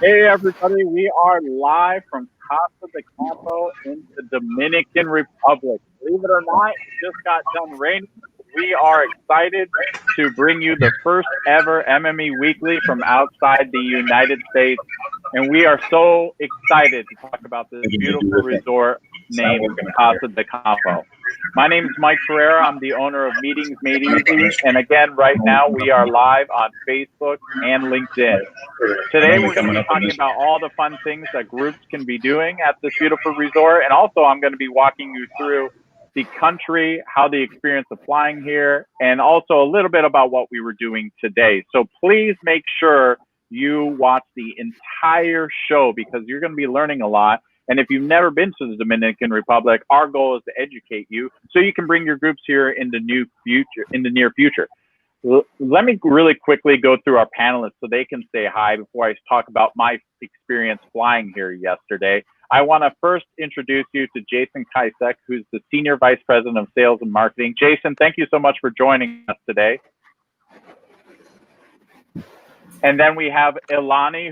Hey everybody, we are live from Casa de Campo in the Dominican Republic. Believe it or not, it just got done raining. We are excited to bring you the first ever MME Weekly from outside the United States. And we are so excited to talk about this beautiful resort named Casa de Campo. My name is Mike Ferreira. I'm the owner of Meetings Made Easy. And again, right now we are live on Facebook and LinkedIn. Today we're going to be talking about all the fun things that groups can be doing at this beautiful resort. And also I'm going to be walking you through the country, how the experience of flying here, and also a little bit about what we were doing today. So please make sure you watch the entire show because you're going to be learning a lot. And if you've never been to the Dominican Republic, our goal is to educate you so you can bring your groups here in the near future. Let me really quickly go through our panelists so they can say hi before I talk about my experience flying here yesterday. I want to first introduce you to Jason Kaisek, who's the Senior Vice President of Sales and Marketing. Jason, thank you so much for joining us today. And then we have Ilani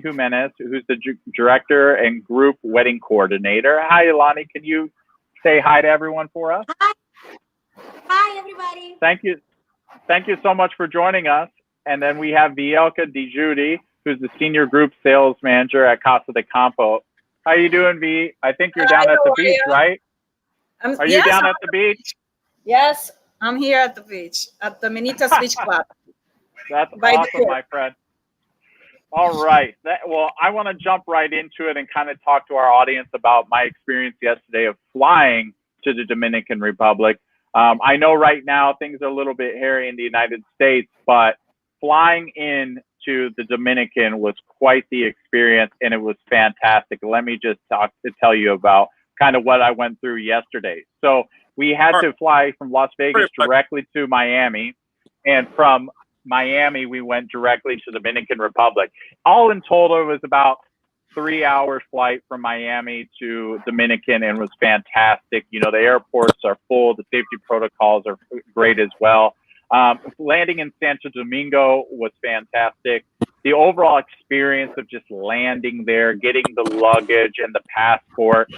Jimenez, who's the Director and Group Wedding Coordinator. Hi, Ilani. Can you say hi to everyone for us? Hi. Hi, everybody. Thank you. Thank you so much for joining us. And then we have Vielka DiGiudi, who's the Senior Group Sales Manager at Casa de Campo. How you doing, V? I think you're down at the beach, right? Are you down at the beach? Yes, I'm here at the beach, at the Minitas Beach Club. That's awesome, my friend. All right. Well, I want to jump right into it and kind of talk to our audience about my experience yesterday of flying to the Dominican Republic. I know right now things are a little bit hairy in the United States, but flying in to the Dominican was quite the experience and it was fantastic. Let me just tell you about kind of what I went through yesterday. So we had to fly from Las Vegas directly to Miami, and from Miami, we went directly to the Dominican Republic. All in total, it was about 3 hour flight from Miami to Dominican, and was fantastic. You know, the airports are full. The safety protocols are great as well. Landing in Santo Domingo was fantastic. The overall experience of just landing there, getting the luggage and the passport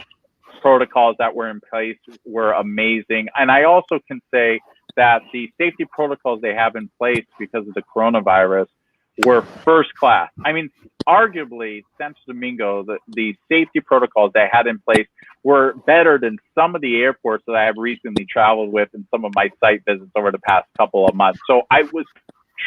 protocols that were in place were amazing. And I also can say that the safety protocols they have in place because of the coronavirus were first class. I mean, arguably, Santo Domingo, the safety protocols they had in place were better than some of the airports that I have recently traveled with in some of my site visits over the past couple of months. So I was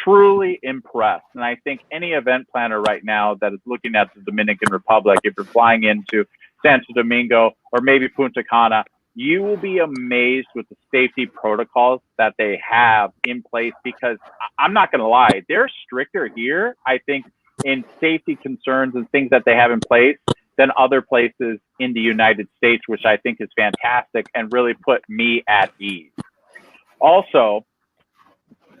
truly impressed. And I think any event planner right now that is looking at the Dominican Republic, if you're flying into Santo Domingo or maybe Punta Cana, you will be amazed with the safety protocols that they have in place, because I'm not going to lie, they're stricter here, I think, in safety concerns and things that they have in place than other places in the United States, which I think is fantastic and really put me at ease. Also,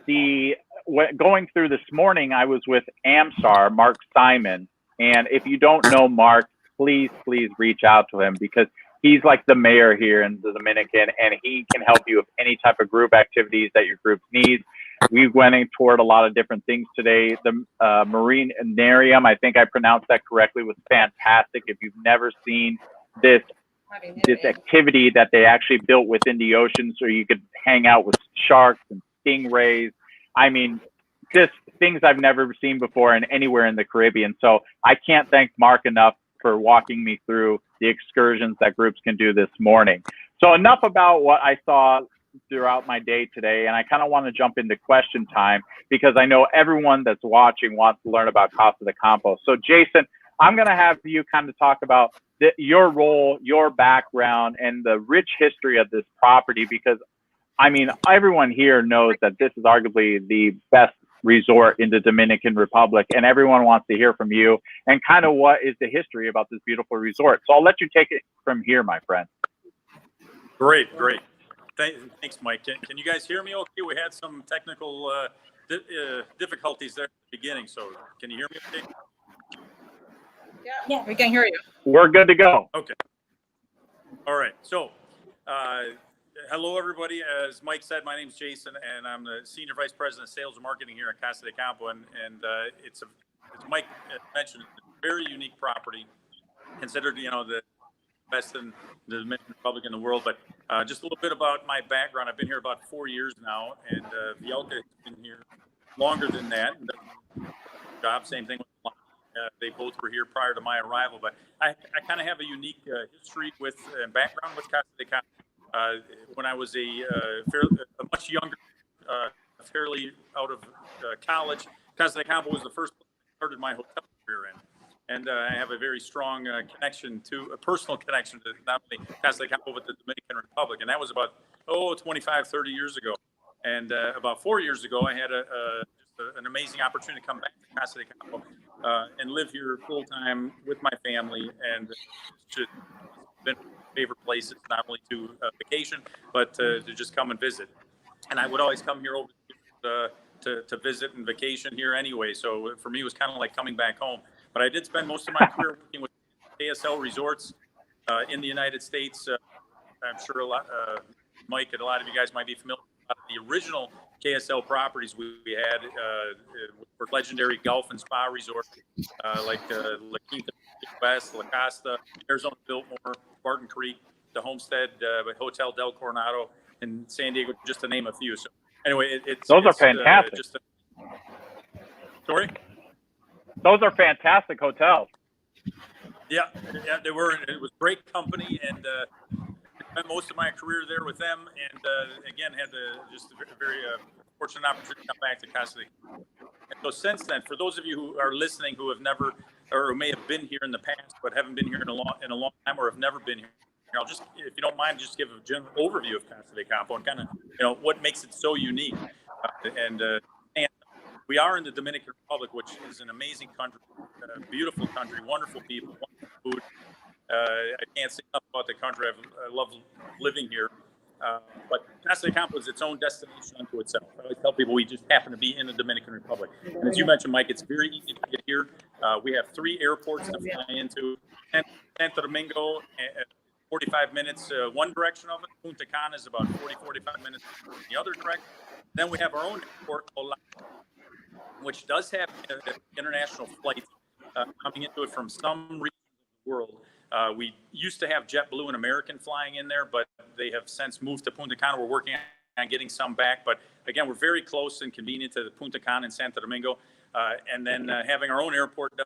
going through this morning, I was with AmStar, Mark Simon, and if you don't know Mark, please reach out to him, because he's like the mayor here in the Dominican, and he can help you with any type of group activities that your group needs. We went toward a lot of different things today. The Marinarium, I think I pronounced that correctly, was fantastic. If you've never seen this activity that they actually built within the ocean, so you could hang out with sharks and stingrays. I mean, just things I've never seen before and anywhere in the Caribbean. So I can't thank Mark enough for walking me through the excursions that groups can do this morning. So enough about what I saw throughout my day today, and I kind of want to jump into question time, because I know everyone that's watching wants to learn about Casa de Campo. So Jason, I'm going to have you kind of talk about your role, your background, and the rich history of this property, because I mean, everyone here knows that this is arguably the best resort in the Dominican Republic, and everyone wants to hear from you and kind of what is the history about this beautiful resort. So I'll let you take it from here, my friend. Great. Thanks, Mike. Can you guys hear me okay? We had some technical difficulties there at the beginning, so can you hear me okay? Yeah, we can hear you. We're good to go. Okay. All right. So, hello, everybody. As Mike said, my name is Jason, and I'm the Senior Vice President of Sales and Marketing here at Casa de Campo. And it's Mike mentioned, it's a very unique property, considered, the best in the Dominican Republic in the world. But just a little bit about my background. I've been here about 4 years now, and Vielka has been here longer than that. Job, same thing with they both were here prior to my arrival. But I kind of have a unique history with and background with Casa de Campo. When I was a much younger, fairly out of college, Casa de Campo was the first place I started my hotel career in. And I have a very strong a personal connection to not only Casa de Campo, but the Dominican Republic. And that was about, 25, 30 years ago. And about 4 years ago, I had an amazing opportunity to come back to Casa de Campo and live here full time with my family. And it's been favorite places, not only to vacation, but to just come and visit. And I would always come here over to visit and vacation here anyway. So for me, it was kind of like coming back home. But I did spend most of my career working with KSL resorts in the United States. I'm sure Mike and a lot of you guys might be familiar with the original KSL properties we had were legendary golf and spa resorts like La Quinta West, La Costa, Arizona Biltmore, Barton Creek, the Homestead, Hotel Del Coronado in San Diego, just to name a few. So anyway, those are fantastic. Sorry? Those are fantastic hotels. Yeah, they were. It was great company, and spent most of my career there with them. And again, had just a very fortunate opportunity to come back to Casa de Campo. And so since then, for those of you who are listening who have never or who may have been here in the past but haven't been here in a long time or have never been here, I'll just, if you don't mind, just give a general overview of Casa de Campo and kind of what makes it so unique. And we are in the Dominican Republic, which is an amazing country, beautiful country, wonderful people, wonderful food. I can't say enough about the country. I love living here. But Casa de Campo is its own destination unto itself. I always tell people we just happen to be in the Dominican Republic. And as you mentioned, Mike, it's very easy to get here. We have 3 airports to fly into. Santo Domingo, 45 minutes one direction of it. Punta Cana is about 45 minutes the other direction. Then we have our own airport, which does have international flights coming into it from some regions of the world. We used to have JetBlue and American flying in there, but they have since moved to Punta Cana. We're working on getting some back. But again, we're very close and convenient to the Punta Cana and Santo Domingo. And then having our own airport does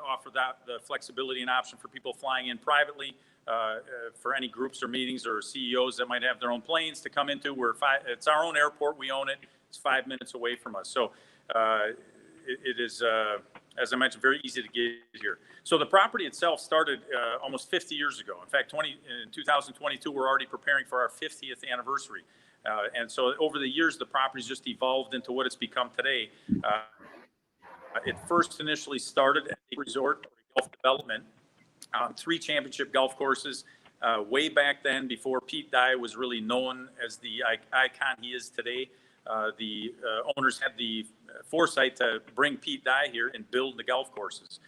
offer the flexibility and option for people flying in privately for any groups or meetings or CEOs that might have their own planes to come into. It's our own airport. We own it. It's 5 minutes away from us. So it is, as I mentioned, very easy to get here. So the property itself started almost 50 years ago. In fact, in 2022, we're already preparing for our 50th anniversary. And so over the years, the property's just evolved into what it's become today. It first initially started at a resort or golf development, 3 championship golf courses. Way back then, before Pete Dye was really known as the icon he is today, the owners had the foresight to bring Pete Dye here and build the golf courses.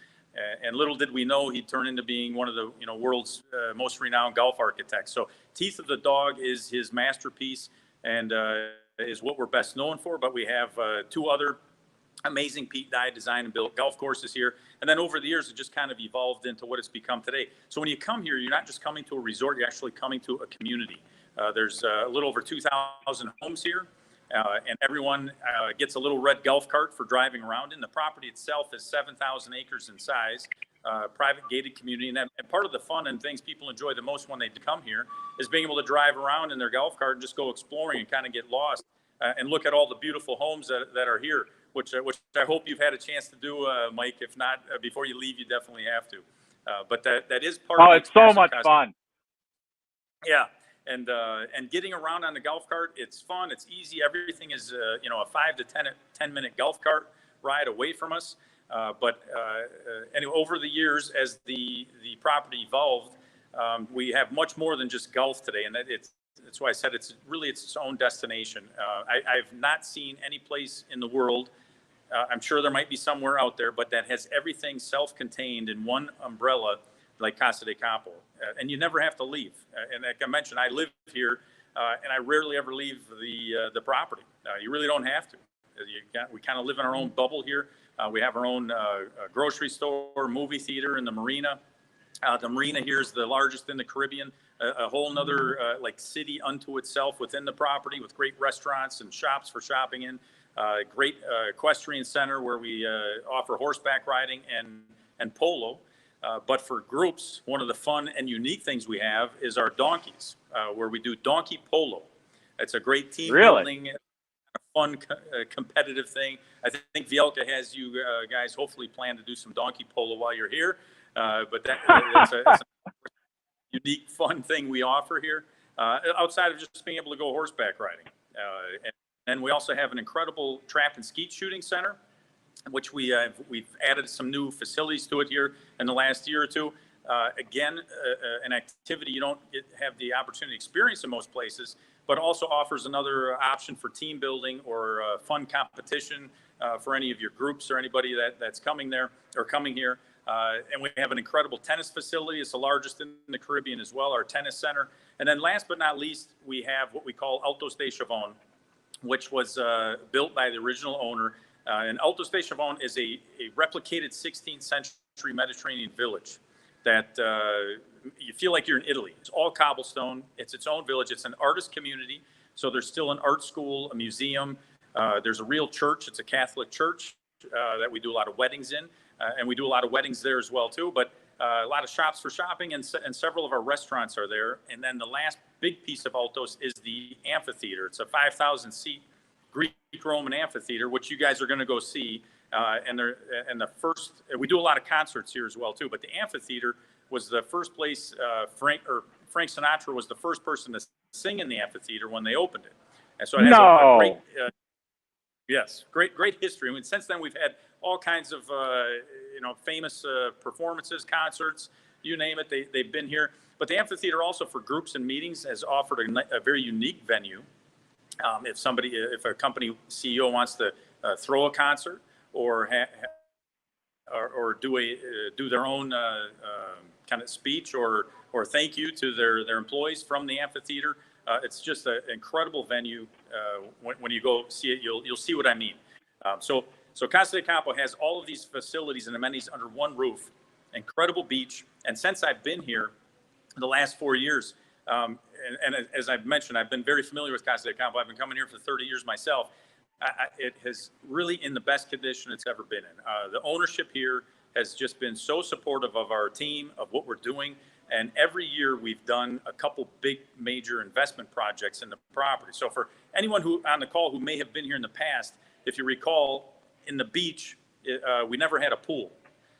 And little did we know he'd turn into being one of the world's most renowned golf architects. So Teeth of the Dog is his masterpiece and is what we're best known for. But we have 2 other amazing Pete Dye designed and built golf courses here. And then over the years, it just kind of evolved into what it's become today. So when you come here, you're not just coming to a resort, you're actually coming to a community. There's a little over 2,000 homes here. And everyone gets a little red golf cart for driving around in. The property itself is 7,000 acres in size, private gated community. And part of the fun and things people enjoy the most when they come here is being able to drive around in their golf cart and just go exploring and kind of get lost and look at all the beautiful homes that are here, which I hope you've had a chance to do, Mike. If not, before you leave, you definitely have to. But that is part of the it's so much fun. Yeah. And getting around on the golf cart, it's fun. It's easy. Everything is, a 5 to 10 minute golf cart ride away from us. But anyway, over the years, as the property evolved, we have much more than just golf today. And that's why I said it's its own destination. I've not seen any place in the world, I'm sure there might be somewhere out there, but that has everything self-contained in one umbrella like Casa de Campo. And you never have to leave. And like I mentioned, I live here, and I rarely ever leave the property. You really don't have to. We kind of live in our own bubble here. We have our own grocery store, movie theater in the marina. The marina here is the largest in the Caribbean, a whole nother like city unto itself within the property with great restaurants and shops for shopping in. Great equestrian center where we offer horseback riding and polo. But for groups, one of the fun and unique things we have is our donkeys, where we do donkey polo. It's a great team building, fun, competitive thing. I think Vielka has you guys hopefully plan to do some donkey polo while you're here. But that's a unique, fun thing we offer here, outside of just being able to go horseback riding. And we also have an incredible trap and skeet shooting center, which we've added some new facilities to it here in the last year or two. Again, an activity you don't have the opportunity to experience in most places, but also offers another option for team building or fun competition for any of your groups or anybody that's coming there or coming here. And we have an incredible tennis facility. It's the largest in the Caribbean as well, our tennis center. And then last but not least, we have what we call Altos de Chavon, which was built by the original owner. And Altos de Chavon is a replicated 16th century Mediterranean village that you feel like you're in Italy. It's all cobblestone. It's its own village. It's an artist community. So there's still an art school, a museum. There's a real church. It's a Catholic church that we do a lot of weddings in. And we do a lot of weddings there as well, too. But a lot of shops for shopping, and several of our restaurants are there. And then the last big piece of Altos is the amphitheater. It's a 5,000-seat Greek-Roman amphitheater, which you guys are going to go see. And the first, we do a lot of concerts here as well, too. But the amphitheater was the first place Frank Sinatra was the first person to sing in the amphitheater when they opened it. And so it has a great, yes, great history. I mean, since then we've had all kinds of famous performances, concerts, you name it. They've been here. But the amphitheater also for groups and meetings has offered a very unique venue. If a company CEO wants to throw a concert or do their own kind of speech or thank you to their employees from the amphitheater, it's just an incredible venue. When you go see it, you'll see what I mean. So Casa de Campo has all of these facilities and amenities under one roof, incredible beach. And since I've been here the last 4 years, and as I've mentioned, I've been very familiar with Casa de Campo. I've been coming here for 30 years myself. It has really in the best condition it's ever been in. The ownership here has just been so supportive of our team, of what we're doing. And every year we've done a couple big major investment projects in the property. So for anyone who on the call who may have been here in the past, if you recall, in the beach, we never had a pool.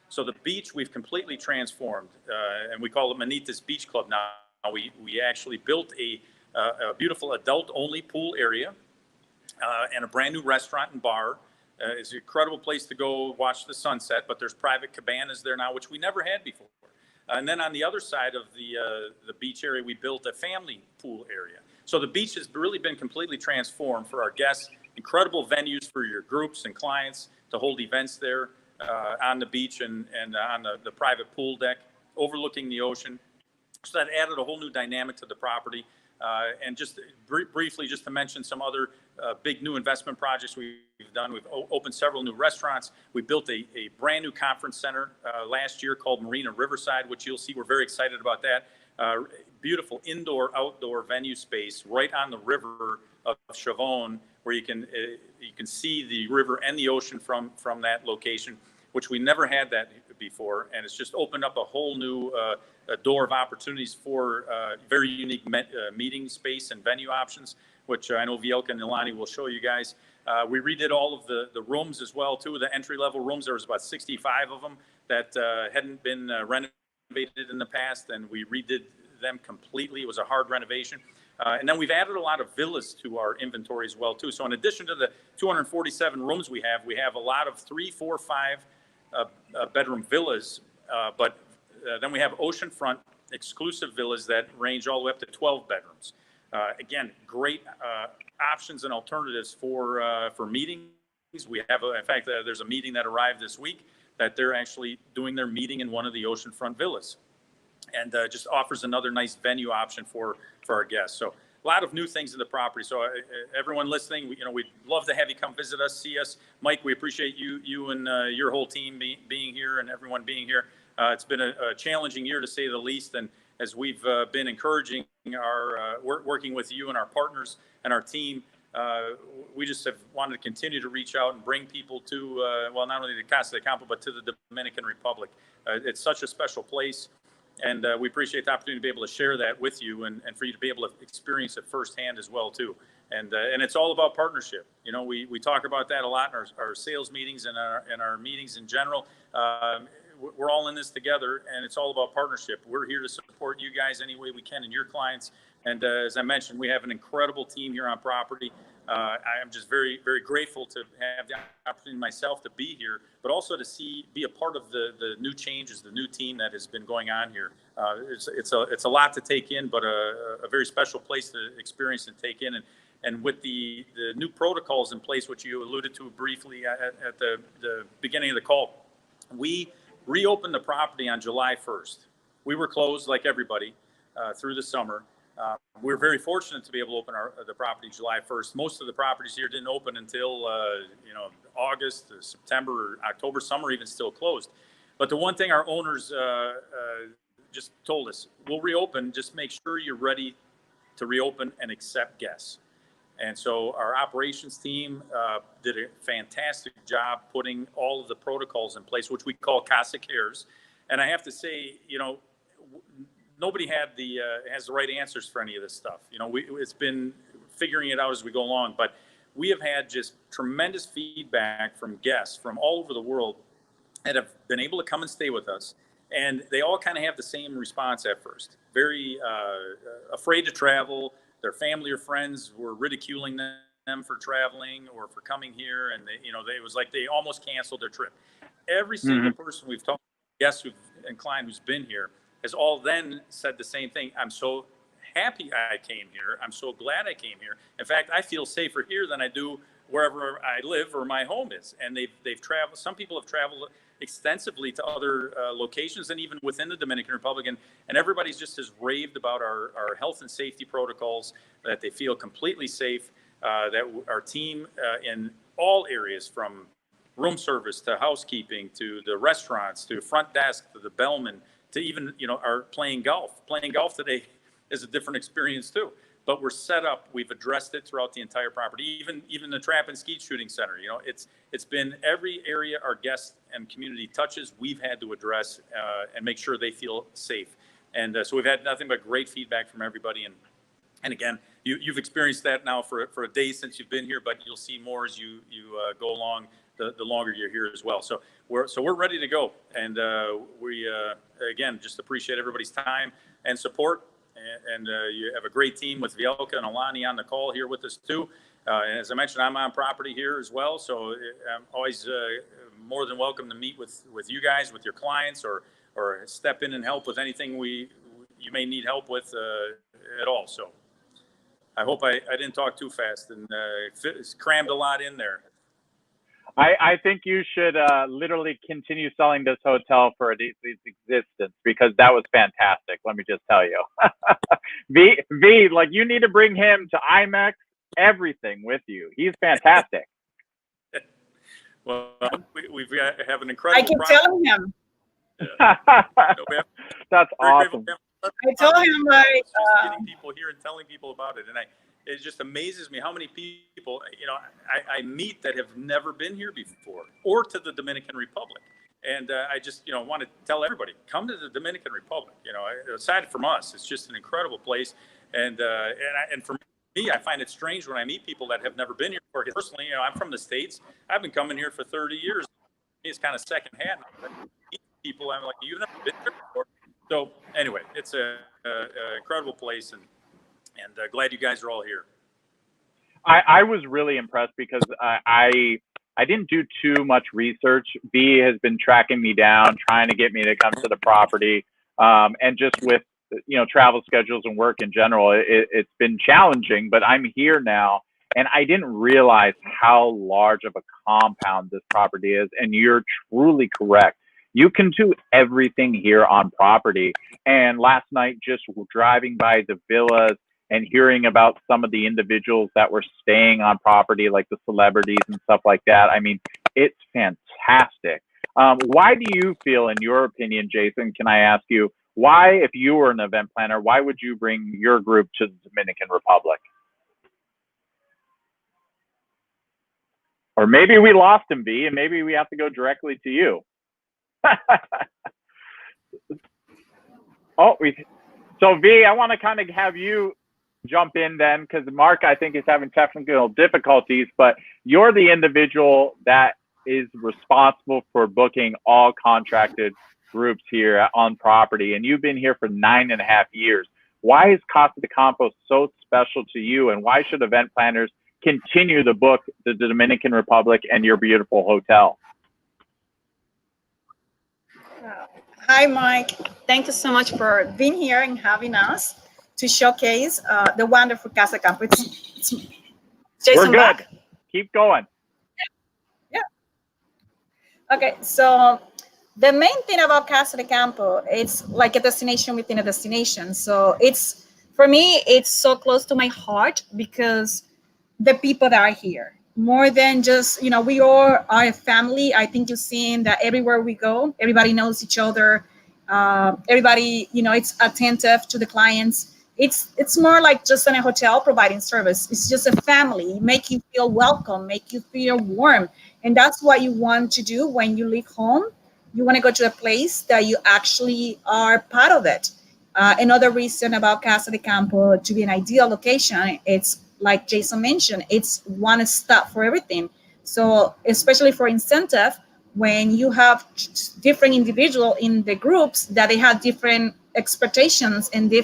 So the beach we've completely transformed, and we call it Manitas Beach Club now. We actually built a beautiful adult-only pool area and a brand new restaurant and bar. It's an incredible place to go watch the sunset, but there's private cabanas there now, which we never had before. And then on the other side of the beach area, we built a family pool area. So the beach has really been completely transformed for our guests. Incredible venues for your groups and clients to hold events there on the beach and on the private pool deck overlooking the ocean. So that added a whole new dynamic to the property. And just briefly, just to mention some other big new investment projects we've done. We've opened several new restaurants. We built a brand new conference center last year called Marina Riverside, which you'll see. We're very excited about that. Beautiful indoor-outdoor venue space right on the river of Chavon, where you can see the river and the ocean from that location, which we never had that before. And it's just opened up a whole new door of opportunities for very unique meeting space and venue options, which I know Vielka and Ilani will show you guys. We redid all of the rooms as well, too. The entry-level rooms, there was about 65 of them that hadn't been renovated in the past, and we redid them completely. It was a hard renovation. And then we've added a lot of villas to our inventory as well, too. So in addition to the 247 rooms we have a lot of 3, 4, 5 bedroom villas, but then we have oceanfront exclusive villas that range all the way up to 12 bedrooms. Again, great options and alternatives for meetings. We have, in fact, there's a meeting that arrived this week that they're actually doing their meeting in one of the oceanfront villas, and just offers another nice venue option for our guests. So lot of new things in the property. So everyone listening, we'd love to have you come visit us, see us. Mike, we appreciate you and your whole team being here and everyone being here. It's been a challenging year to say the least. And as we've been encouraging working with you and our partners and our team, we just have wanted to continue to reach out and bring people to, not only the Casa de Campo, but to the Dominican Republic. It's such a special place. And we appreciate the opportunity to be able to share that with you and for you to be able to experience it firsthand as well, too. And it's all about partnership. We talk about that a lot in our sales meetings and our meetings in general. We're all in this together, and it's all about partnership. We're here to support you guys any way we can and your clients. And as I mentioned, we have an incredible team here on property. I am just very, very grateful to have the opportunity myself to be here, but also to be a part of the new changes, the new team that has been going on here. It's a lot to take in, but a very special place to experience and take in. And with the new protocols in place, which you alluded to briefly at the beginning of the call, we reopened the property on July 1st. We were closed like everybody through the summer. We're very fortunate to be able to open the property July 1st. Most of the properties here didn't open until August, September, or October. Some are even still closed. But the one thing our owners just told us, we'll reopen. Just make sure you're ready to reopen and accept guests. And so our operations team did a fantastic job putting all of the protocols in place, which we call Casa Cares. And I have to say, nobody has the right answers for any of this stuff. It's been figuring it out as we go along, but we have had just tremendous feedback from guests from all over the world that have been able to come and stay with us. And they all kind of have the same response at first. Very afraid to travel. Their family or friends were ridiculing them for traveling or for coming here. And it was like they almost canceled their trip. Every single person we've talked to, guest and client who's been here, has all then said the same thing. I'm so happy I came here. I'm so glad I came here. In fact, I feel safer here than I do wherever I live or my home is. And they've traveled. Some people have traveled extensively to other locations and even within the Dominican Republic. And everybody's just as raved about our health and safety protocols, that they feel completely safe, that our team in all areas, from room service to housekeeping to the restaurants to front desk to the bellman, to even, our playing golf. Playing golf today is a different experience too. But we're set up. We've addressed it throughout the entire property. Even the trap and skeet shooting center. It's been every area our guests and community touches, we've had to address and make sure they feel safe. And so we've had nothing but great feedback from everybody. And again, you've experienced that now for a day since you've been here, but you'll see more as you go along. The longer you're here as well. So we're ready to go. And we, again, just appreciate everybody's time and support. And you have a great team with Vielka and Alani on the call here with us too. And as I mentioned, I'm on property here as well. So I'm always more than welcome to meet with you guys, with your clients, or step in and help with anything you may need help with at all. So I hope I didn't talk too fast and crammed a lot in there. I think you should literally continue selling this hotel for its existence, because that was fantastic. Let me just tell you. V, like, you need to bring him to IMAX, everything with you. He's fantastic. Well, we have an incredible. I keep telling him. That's awesome. I told him, like, getting people here and telling people about it, and it just amazes me how many people, I meet that have never been here before or to the Dominican Republic. And I just, want to tell everybody, come to the Dominican Republic. Aside from us, it's just an incredible place. And for me, I find it strange when I meet people that have never been here before. Personally, I'm from the States. I've been coming here for 30 years. It's kind of secondhand. People, I'm like, you've never been here before. So anyway, it's an incredible place, and glad you guys are all here. I was really impressed because I didn't do too much research. B has been tracking me down, trying to get me to come to the property, and just with travel schedules and work in general, it's been challenging. But I'm here now, and I didn't realize how large of a compound this property is. And you're truly correct. You can do everything here on property. And last night, just driving by the villas and hearing about some of the individuals that were staying on property, like the celebrities and stuff like that. I mean, it's fantastic. Why do you feel, in your opinion, Jason, can I ask you, why, if you were an event planner, why would you bring your group to the Dominican Republic? Or maybe we lost him, V, and maybe we have to go directly to you. So V, I want to kind of have you jump in then, because Mark, I think, is having technical difficulties, but you're the individual that is responsible for booking all contracted groups here on property, and you've been here for 9.5 years. Why is Casa de Campo so special to you, and why should event planners continue to book the Dominican Republic and your beautiful hotel? Hi, Mike. Thank you so much for being here and having us to showcase the wonderful Casa de Campo. It's Jason. We're good. Back. Keep going. Yeah. Okay, so the main thing about Casa de Campo, it's like a destination within a destination. So it's, for me, it's so close to my heart because the people that are here, more than just, we all are a family. I think you've seen that everywhere we go, everybody knows each other. Everybody, it's attentive to the clients. It's more like just in a hotel providing service. It's just a family, make you feel welcome, make you feel warm. And that's what you want to do when you leave home. You want to go to a place that you actually are part of it. Another reason about Casa de Campo to be an ideal location, it's like Jason mentioned, it's one stop for everything. So especially for incentive, when you have different individuals in the groups that they have different expectations and they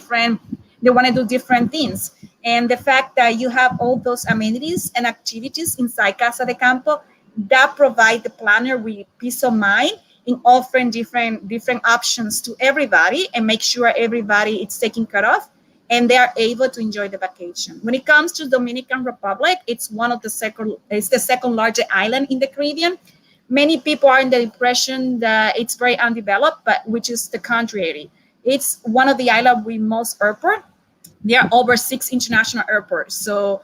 want to do different things. And the fact that you have all those amenities and activities inside Casa de Campo, that provide the planner with peace of mind in offering different options to everybody and make sure everybody is taken care of and they are able to enjoy the vacation. When it comes to Dominican Republic, it's the second largest island in the Caribbean. Many people are in the impression that it's very undeveloped, but which is the contrary. It's one of the islands with most airport. There are over 6 international airports. So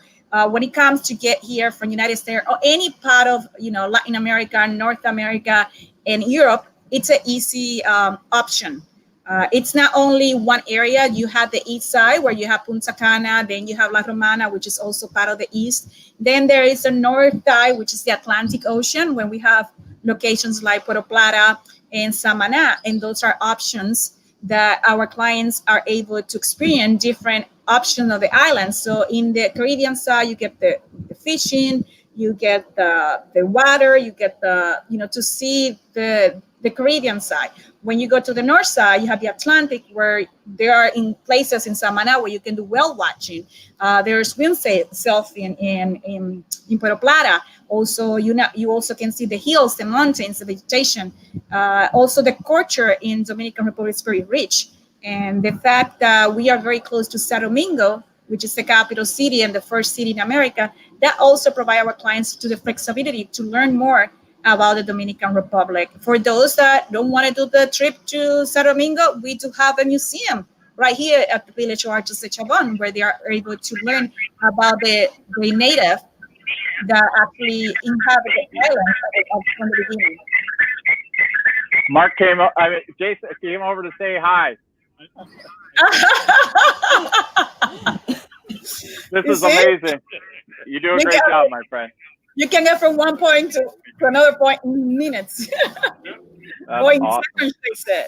when it comes to get here from United States or any part of Latin America, North America, and Europe, it's an easy option. It's not only one area. You have the east side where you have Punta Cana, then you have La Romana, which is also part of the east. Then there is the north side, which is the Atlantic Ocean, when we have locations like Puerto Plata and Samaná. And those are options that our clients are able to experience different options of the island. So in the Caribbean side, you get the fishing, you get the water, you get to see the Caribbean side. When you go to the north side, you have the Atlantic, where there are in places in Samaná where you can do whale watching. There's wind surfing in Puerto Plata. Also, you also can see the hills, the mountains, the vegetation. Also, the culture in Dominican Republic is very rich. And the fact that we are very close to Santo Domingo, which is the capital city and the first city in America, that also provide our clients to the flexibility to learn more about the Dominican Republic. For those that don't want to do the trip to Santo Domingo, we do have a museum right here at the Village of Artes de Chabón, where they are able to learn about the native that actually inhabit the island from the beginning. Mark Jason came over to say hi. This is amazing. You do a great job, my friend. You can get from one point to another point in minutes. Or in awesome. seconds, they said.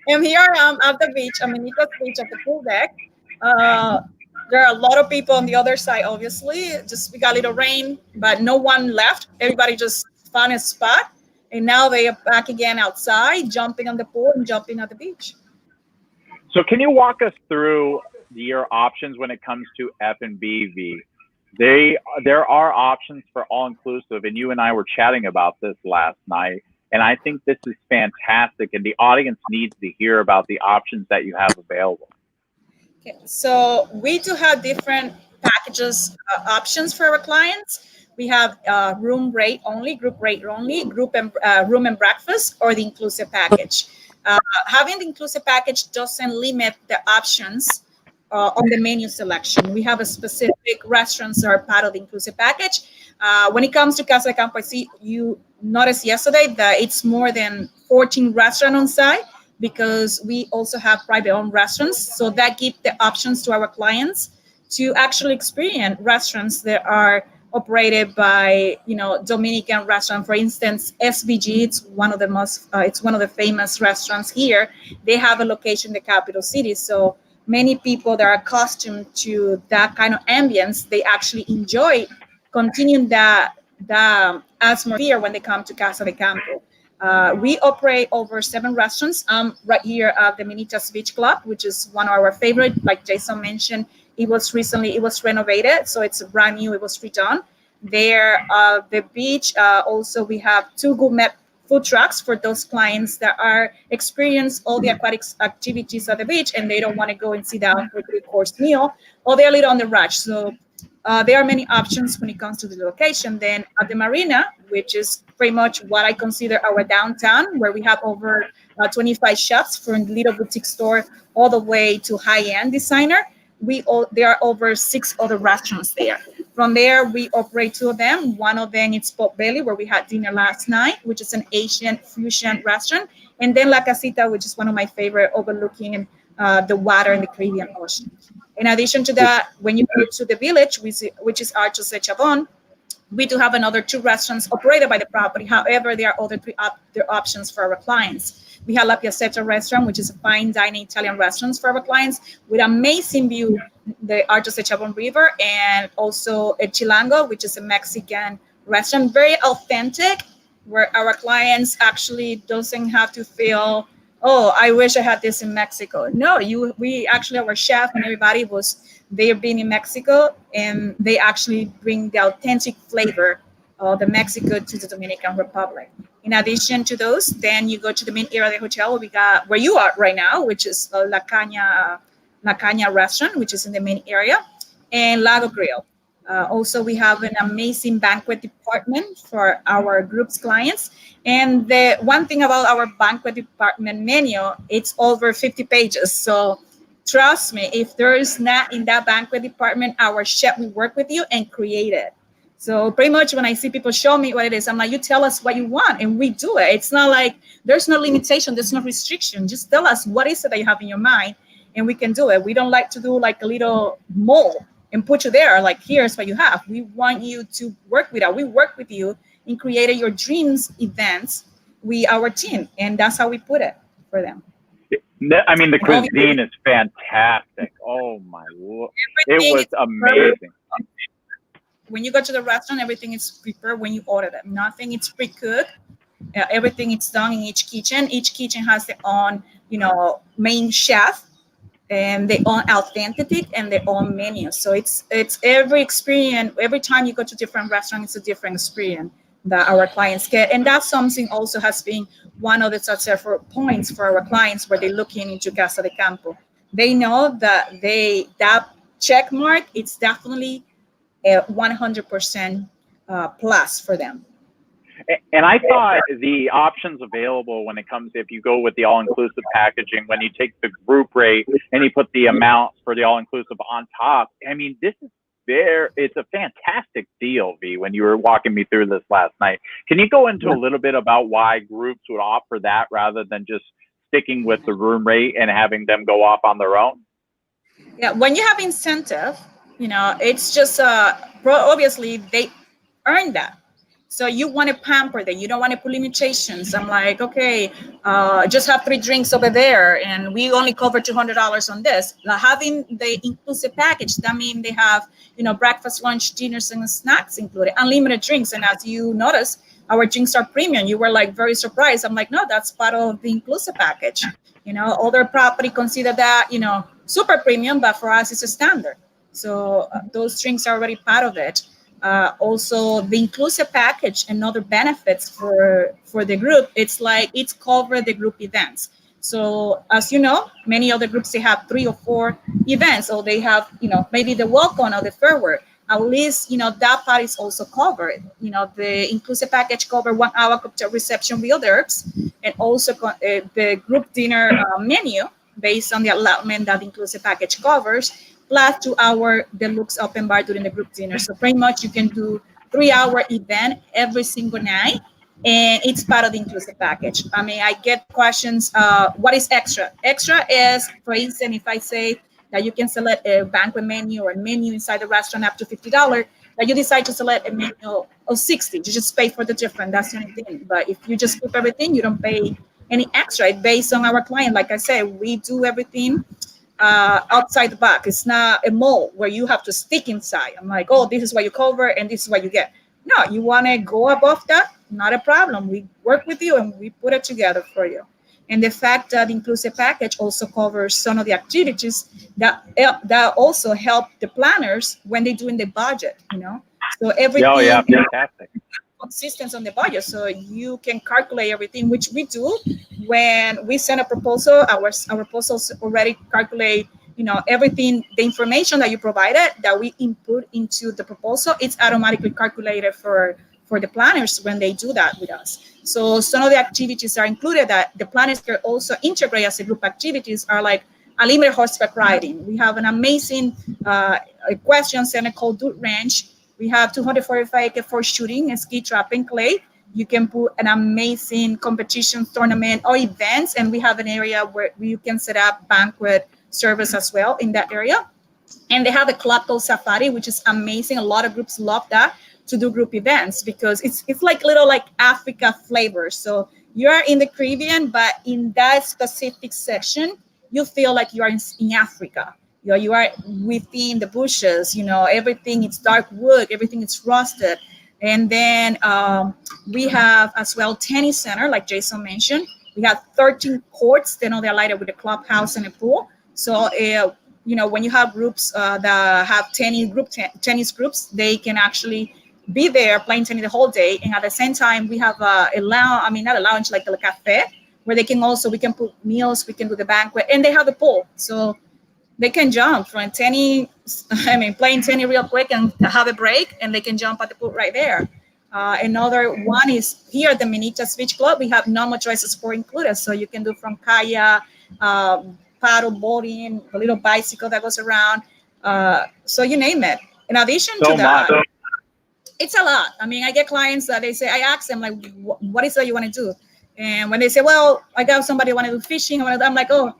And here I am at the beach, Amenitas Beach at the pool deck. There are a lot of people on the other side, obviously. Just we got a little rain, but no one left. Everybody just found a spot. And now they are back again outside, jumping on the pool and jumping at the beach. So can you walk us through your options when it comes to F&B, V? There are options for all-inclusive, and you and I were chatting about this last night, and I think this is fantastic, and the audience needs to hear about the options that you have available. Okay, so we do have different packages options for our clients. We have room rate only, group rate only, group and room and breakfast, or the inclusive package. Having the inclusive package doesn't limit the options on the menu selection. We have a specific restaurants that are part of the inclusive package. When it comes to Casa de Campo, I see you noticed yesterday that it's more than 14 restaurants on site because we also have private owned restaurants. So that gives the options to our clients to actually experience restaurants that are operated by, Dominican restaurant. For instance, SVG, it's one of the famous restaurants here. They have a location in the capital city. So many people that are accustomed to that kind of ambience, they actually enjoy continuing the atmosphere when they come to Casa de Campo. We operate over 7 restaurants. Right here at the Minitas Beach Club, which is one of our favorite. Like Jason mentioned, it was renovated, so it's brand new. It was redone. There, the beach. Also, we have 2 gourmet food trucks for those clients that are experience all the aquatic activities at the beach and they don't want to go and sit down for a 3-course meal, or they're a little on the rush. So there are many options when it comes to the location. Then at the marina, which is pretty much what I consider our downtown, where we have over 25 shops from little boutique store all the way to high-end designer. There are over 6 other restaurants there. From there, we operate 2 of them. One of them is Potbelly, where we had dinner last night, which is an Asian fusion restaurant. And then La Casita, which is one of my favorite, overlooking the water in the Caribbean Ocean. In addition to that, when you go to the village, which is Archos de Chabon, we do have another 2 restaurants operated by the property. However, there are other 3 other options for our clients. We have La Piazzetta restaurant, which is a fine dining Italian restaurant for our clients with amazing view, the Archos de Chabon River, and also El Chilango, which is a Mexican restaurant, very authentic, where our clients actually doesn't have to feel, oh, I wish I had this in Mexico. No, our chef and everybody they've been in Mexico, and they actually bring the authentic flavor of the Mexico to the Dominican Republic. In addition to those, then you go to the main area of the hotel where you are right now, which is La Caña restaurant, which is in the main area, and Lago Grill. Also, we have an amazing banquet department for our group's clients. And the one thing about our banquet department menu, it's over 50 pages. So trust me, if there is not in that banquet department, our chef will work with you and create it. So pretty much when I see people show me what it is, I'm like, you tell us what you want and we do it. It's not like there's no limitation, there's no restriction. Just tell us what is it that you have in your mind and we can do it. We don't like to do like a little mold and put you there, like, here's what you have. We want you to work with us. We work with you in creating your dreams events. Our team, and that's how we put it for them. I mean, the cuisine is fantastic. Oh my Lord. It was amazing. When you go to the restaurant, everything is prepared when you order them. Nothing is pre-cooked. Everything is done in each kitchen. Each kitchen has their own, main chef and their own authentic and their own menu. So it's every experience. Every time you go to different restaurants, it's a different experience that our clients get. And that's something also has been one of the successful points for our clients where they're looking into Casa de Campo. They know that that check mark, it's definitely a 100% plus for them. And I thought the options available when it comes to, if you go with the all-inclusive packaging, when you take the group rate and you put the amount for the all-inclusive on top, I mean, it's a fantastic deal, V, when you were walking me through this last night. Can you go into a little bit about why groups would offer that rather than just sticking with the room rate and having them go off on their own? Yeah, when you have incentive, it's just obviously they earn that. So you want to pamper them. You don't want to put limitations. I'm like, okay, just have 3 drinks over there, and we only cover $200 on this. Now, having the inclusive package, that means they have, breakfast, lunch, dinners, and snacks included, unlimited drinks. And as you notice, our drinks are premium. You were like very surprised. I'm like, no, that's part of the inclusive package. Other property consider that, super premium, but for us, it's a standard. So those drinks are already part of it. Also, the inclusive package and other benefits for the group, it's cover the group events. So as you know, many other groups, they have 3 or 4 events, or they have, maybe the walk-on or the farewell. At least, that part is also covered. The inclusive package cover 1 hour cocktail reception with hors d'oeuvres, and also the group dinner menu, based on the allotment that includes the package covers, plus 2-hour deluxe open bar during the group dinner. So pretty much you can do 3-hour event every single night, and it's part of the inclusive package. I mean, I get questions, what is extra? Extra is, for instance, if I say that you can select a banquet menu or a menu inside the restaurant up to $50, that you decide to select a menu of 60, you just pay for the difference. That's the only thing. But if you just keep everything, you don't pay any extra. It's based on our client. Like I said, we do everything outside the box. It's not a mall where you have to stick inside. I'm like, oh, this is what you cover and this is what you get. No, you want to go above that? Not a problem. We work with you and we put it together for you. And the fact that the inclusive package also covers some of the activities that also help the planners when they're doing the budget, you know. So everything. Oh yeah, fantastic. Consistent on the budget, so you can calculate everything, which we do when we send a proposal. Our proposals already calculate, you know, everything, the information that you provided that we input into the proposal. It's automatically calculated for the planners when they do that with us. So some of the activities are included that the planners can also integrate as a group activities are like unlimited horseback riding. We have an amazing question center called Dude Ranch. We have 245 acre for shooting and ski trapping clay. You can put an amazing competition tournament or events, and we have an area where you can set up banquet service as well in that area. And they have a club called Safari, which is amazing. A lot of groups love that to do group events because it's like little like Africa flavor. So you are in the Caribbean, but in that specific section, you feel like you are in Africa. You are within the bushes, you know, everything, it's dark wood, everything is rusted. And then we have as well tennis center, like Jason mentioned. We have 13 courts, then they're lighted with a clubhouse and a pool. So, you know, when you have groups that have tennis groups, they can actually be there playing tennis the whole day. And at the same time, we have a lounge, I mean, not a lounge, like a cafe, where they can also, we can put meals, we can do the banquet, and they have a pool. So they can jump from playing tennis real quick and have a break, and they can jump at the pool right there. Another one is here at the Minitas Beach Club. We have normal choice of sport included. So you can do from kayak, paddle boarding, a little bicycle that goes around. So you name it. In addition to that, it's a lot. I mean, I get clients that they say, I ask them, like, what is it you want to do? And when they say, well, I got somebody want to do fishing, I'm like, oh,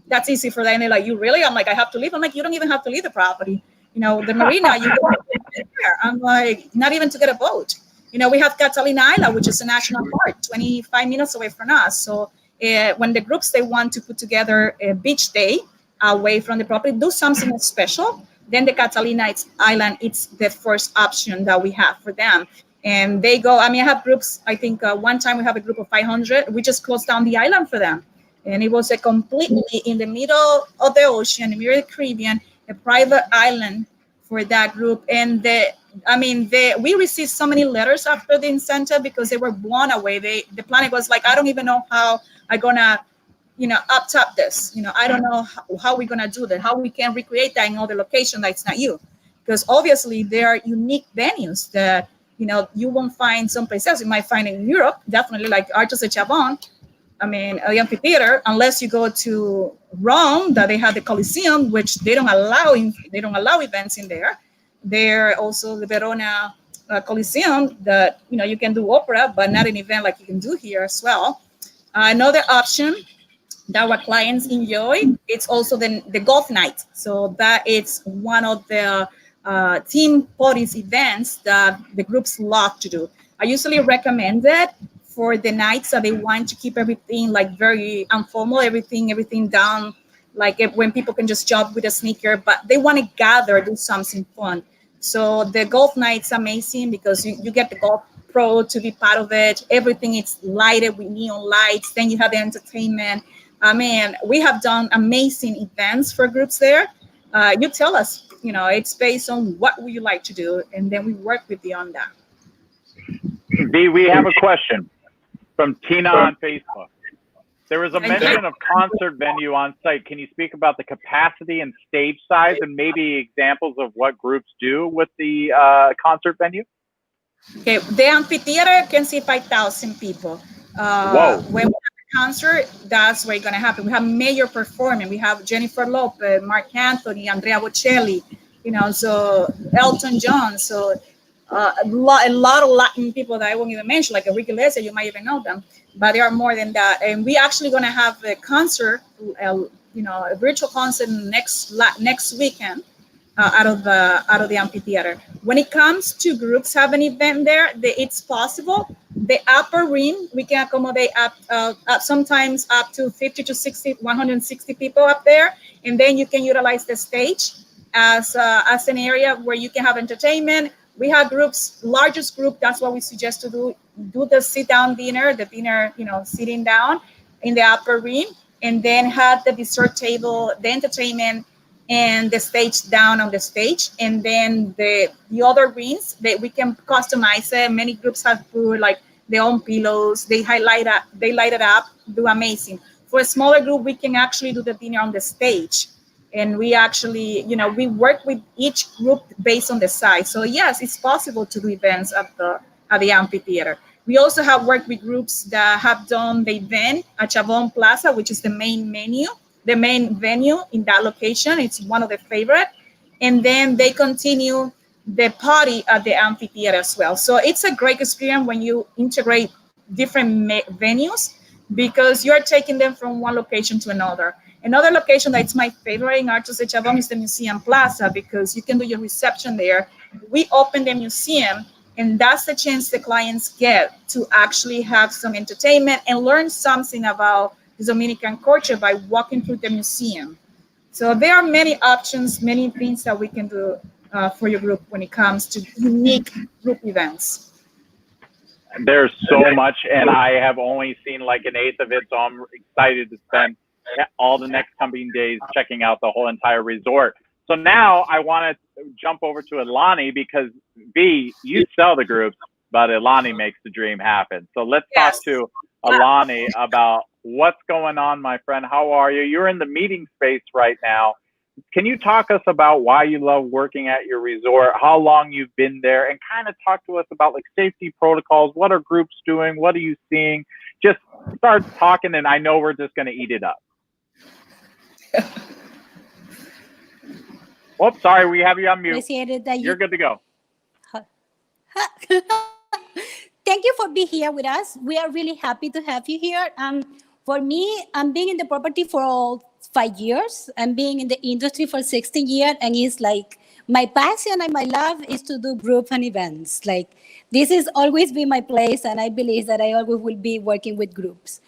that's easy for them. And they're like, you really? I'm like, I have to leave. I'm like, you don't even have to leave the property. You know, the marina, you go there. I'm like, not even to get a boat. You know, we have Catalina Island, which is a national park, 25 minutes away from us. So when the groups, they want to put together a beach day away from the property, do something special, then the Catalina Island, it's the first option that we have for them. And they go, I mean, I have groups, I think one time we have a group of 500. We just closed down the island for them. And it was a completely in the middle of the ocean, in the middle of the Caribbean, a private island for that group. And we received so many letters after the incentive because they were blown away. The planet was like, I don't even know how I'm gonna, you know, up top this. You know, I don't know how we're gonna do that, how we can recreate that in other location that's not you. Because obviously there are unique venues that, you know, you won't find someplace else. You might find in Europe, definitely, like Arches de Chavon. I mean, the amphitheater, unless you go to Rome, that they have the Colosseum, which they don't allow events in there. There also the Verona Colosseum that, you know, you can do opera, but not an event like you can do here as well. Another option that our clients enjoy, it's also the golf night. So that it's one of the team parties events that the groups love to do. I usually recommend it for the nights that they want to keep everything like very informal, everything down, like when people can just jump with a sneaker, but they want to gather, do something fun. So the golf night's amazing because you get the golf pro to be part of it. Everything is lighted with neon lights. Then you have the entertainment. I mean, we have done amazing events for groups there. You tell us, you know, it's based on what would you like to do, and then we work with you on that. V, we have a question from Tina on Facebook. There was a mention of concert venue on site. Can you speak about the capacity and stage size and maybe examples of what groups do with the concert venue? Okay, the amphitheater can see 5,000 people. Whoa. When we concert, that's where it's gonna happen. We have major performing. We have Jennifer Lopez, Mark Anthony, Andrea Bocelli, so Elton John. So a lot of Latin people that I won't even mention, like Enrique Iglesias, you might even know them, but there are more than that. And we actually gonna have a concert, a virtual concert next weekend out of the amphitheater. When it comes to groups have an event there, it's possible. The upper ring, we can accommodate up sometimes up to 50 to 60, 160 people up there. And then you can utilize the stage as an area where you can have entertainment. We have groups, largest group, that's what we suggest to do the sit-down dinner, sitting down in the upper ring, and then have the dessert table, the entertainment, and the stage down on the stage. And then the other rings that we can customize it. Many groups have put like their own pillows, they light it up, do amazing. For a smaller group, we can actually do the dinner on the stage. And we actually, we work with each group based on the size. So yes, it's possible to do events at the amphitheater. We also have worked with groups that have done the event at Chavon Plaza, which is the main venue in that location. It's one of the favorite. And then they continue the party at the amphitheater as well. So it's a great experience when you integrate different venues, because you're taking them from one location to another. Another location that's my favorite in Artos de Chavon is the Museum Plaza, because you can do your reception there. We open the museum, and that's the chance the clients get to actually have some entertainment and learn something about the Dominican culture by walking through the museum. So there are many options, many things that we can do for your group when it comes to unique group events. There's so much, and I have only seen like an eighth of it, so I'm excited to spend all the next coming days checking out the whole entire resort. So now I want to jump over to Ilani, because B, you sell the groups, but Ilani makes the dream happen. So let's talk to Ilani about what's going on, my friend. How are you? You're in the meeting space right now. Can you talk us about why you love working at your resort, how long you've been there, and kind of talk to us about like safety protocols? What are groups doing? What are you seeing? Just start talking, and I know we're just going to eat it up. Oh, sorry, we have you on mute. You're good to go. Thank you for being here with us. We are really happy to have you here. For me, I'm being in the property for 5 years. I'm being in the industry for 16 years, and it's like my passion and my love is to do group and events. Like this has always been my place, and I believe that I always will be working with groups.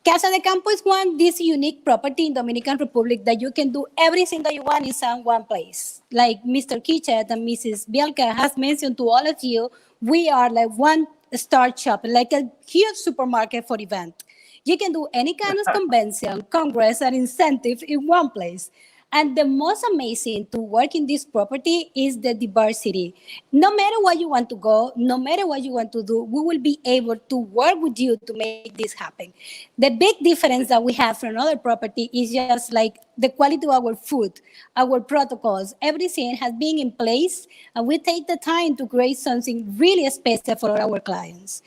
Casa de Campo is this unique property in Dominican Republic that you can do everything that you want in one place. Like Mr. Kitchet and Mrs. Bielka has mentioned to all of you, we are like one-star shop, like a huge supermarket for event. You can do any kind of convention, congress, and incentive in one place. And the most amazing to work in this property is the diversity. No matter where you want to go, no matter what you want to do, we will be able to work with you to make this happen. The big difference that we have from another property is just like the quality of our food, our protocols, everything has been in place, and we take the time to create something really special for our clients.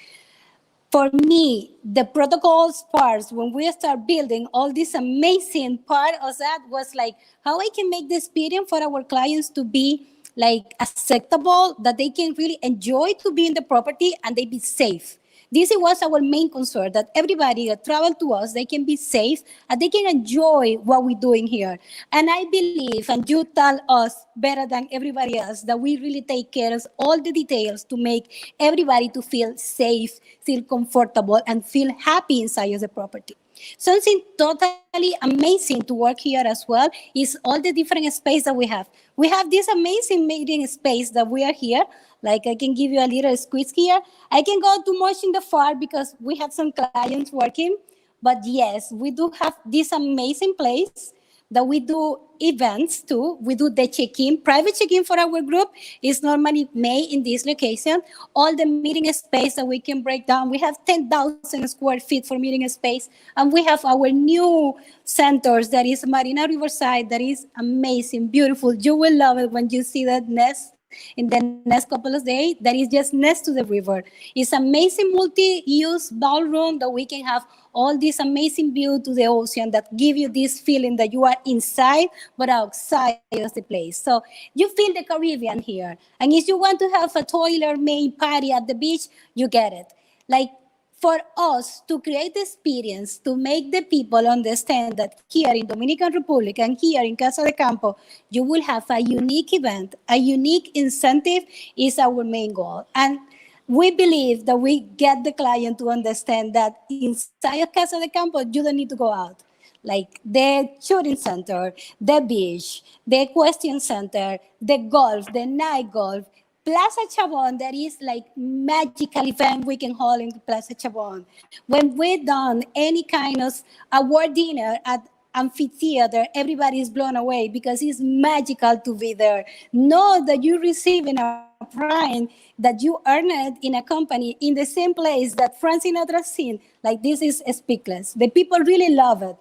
For me, the protocols parts, when we start building all this amazing part of that was like how I can make the experience for our clients to be like acceptable, that they can really enjoy to be in the property and they be safe. This was our main concern, that everybody that travel to us, they can be safe and they can enjoy what we're doing here. And I believe, and you tell us better than everybody else, that we really take care of all the details to make everybody to feel safe, feel comfortable, and feel happy inside of the property. Something totally amazing to work here as well is all the different space that we have. We have this amazing meeting space that we are here. Like I can give you a little squeeze here. I can go too much in the far because we have some clients working. But yes, we do have this amazing place that we do events too. We do the check-in, private check-in for our group is normally made in this location. All the meeting space that we can break down. We have 10,000 square feet for meeting space. And we have our new centers that is Marina Riverside. That is amazing, beautiful. You will love it when you see that nest. in the next couple of days that is just next to the river. It's amazing multi-use ballroom that we can have all this amazing view to the ocean that give you this feeling that you are inside but outside of the place. So you feel the Caribbean here. And if you want to have a tailor-made party at the beach, you get it. Like, for us to create the experience, to make the people understand that here in Dominican Republic and here in Casa de Campo, you will have a unique event, a unique incentive is our main goal. And we believe that we get the client to understand that inside of Casa de Campo, you don't need to go out. Like the shooting center, the beach, the equestrian center, the golf, the night golf, Plaza Chabon, that is like magical event we can hold in Plaza Chabon. When we're done any kind of award dinner at amphitheater, everybody is blown away because it's magical to be there. Know that you're receiving a prime that you earned it in a company in the same place that Frank Sinatra seen. Like, this is speechless. The people really love it.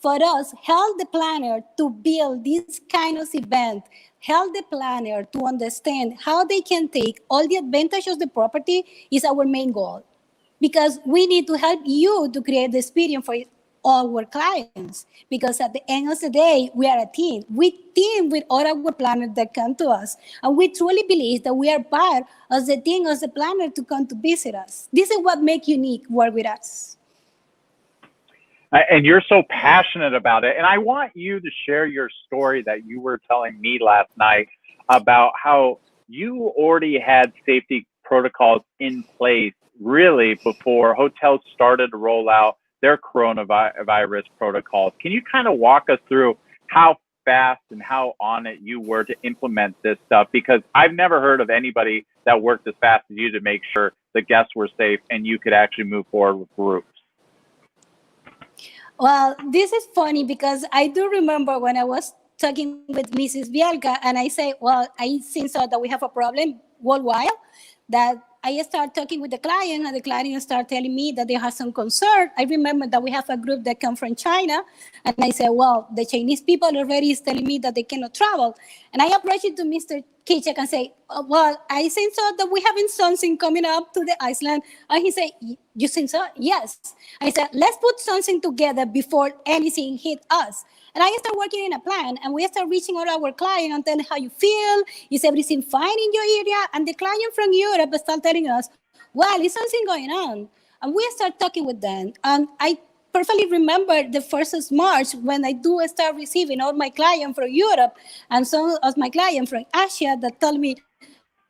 For us, help the planner to build this kind of event, help the planner to understand how they can take all the advantages of the property is our main goal. Because we need to help you to create the experience for our clients. Because at the end of the day, we are a team. We team with all our planners that come to us. And we truly believe that we are part of the team of the planner to come to visit us. This is what makes unique work with us. And you're so passionate about it. And I want you to share your story that you were telling me last night about how you already had safety protocols in place really before hotels started to roll out their coronavirus protocols. Can you kind of walk us through how fast and how on it you were to implement this stuff? Because I've never heard of anybody that worked as fast as you to make sure the guests were safe and you could actually move forward with groups. Well, this is funny because I do remember when I was talking with Mrs. Bielka and I say, well, I think so that we have a problem worldwide, that I start talking with the client and the client start telling me that they have some concern. I remember that we have a group that come from China and I said, well, the Chinese people already is telling me that they cannot travel. And I approached it to Mr. Kitchak and say, well, I think so that we having something coming up to the Iceland. And he said, you think so? Yes. I said, let's put something together before anything hit us. And I start working in a plan, and we start reaching out our client and telling how you feel. Is everything fine in your area? And the client from Europe start telling us, well, is something going on? And we start talking with them. And I perfectly remember the 1st of March when I do start receiving all my clients from Europe and some of my clients from Asia that tell me,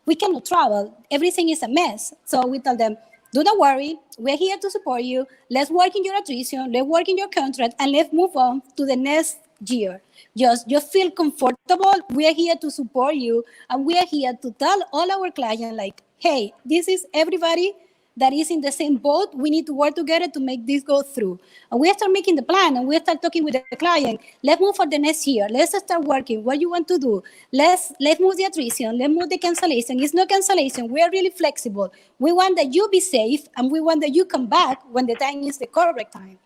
we cannot travel. Everything is a mess. So we tell them, do not worry. We're here to support you. Let's work in your attrition. Let's work in your contract, and let's move on to the next year. Just feel comfortable. We are here to support you, and we are here to tell all our clients, like, hey, this is everybody that is in the same boat. We need to work together to make this go through. And we start making the plan, and we start talking with the client. Let's move for the next year. Let's start working. What you want to do? Let's move the attrition. Let's move the cancellation. It's no cancellation. We are really flexible. We want that you be safe, and we want that you come back when the time is the correct time.